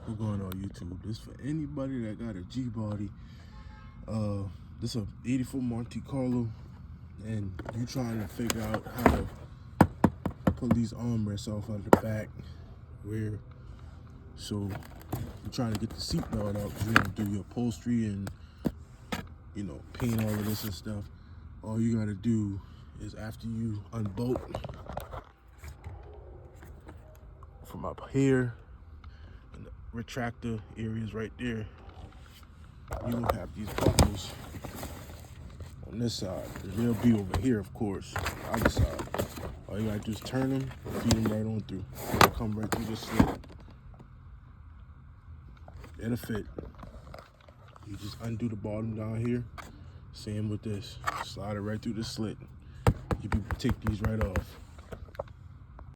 We're going on YouTube. This for anybody that got a G body. This is a '84 Monte Carlo, and you trying to figure out how to pull these armrests off of the back. So you're trying to get the seat belt out because you want to do your upholstery and paint all of this and stuff. All you gotta do is after you unbolt from up here, and the retractor areas right there, you will have these buckles on this side. They'll be over here, of course, the other side. All you gotta do is turn them, feed them right on through. They'll come right through the slit. It'll fit. You just undo the bottom down here. Same with this. Slide it right through the slit. You can take these right off.